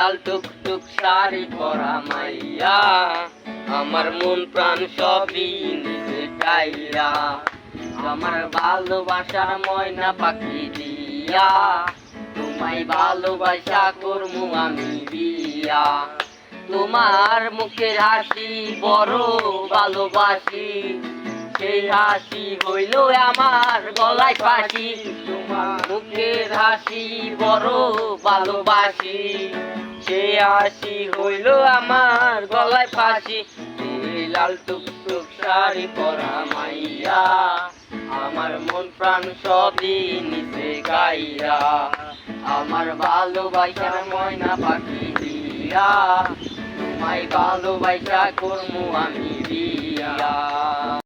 লাল টুকটুক শাড়ি পরা মাইয়া, আমার মন প্রাণ সবই নিজে গাইয়া, আমার ভালোবাসার ময়না পাখি দিয়া, তোমায় ভালোবাসা করমু আমি বিয়া। তোমার মুখের হাসি বড় ভালোবাসি, সেই হাসি হইল আমার গলায় ফাঁসি। তোমার মুখের হাসি বড় ভালোবাসি, সেই হাসি হইল আমার গলায় ফাঁসি। এই লাল টুকটুক শাড়ি পরা মাইয়া, আমার মন প্রাণ সবই নিচে গাইয়া, আমার ভালোবাসার ময়না পাখি দিয়া, তোমায় ভালোবাসা করমু আমি বিয়া।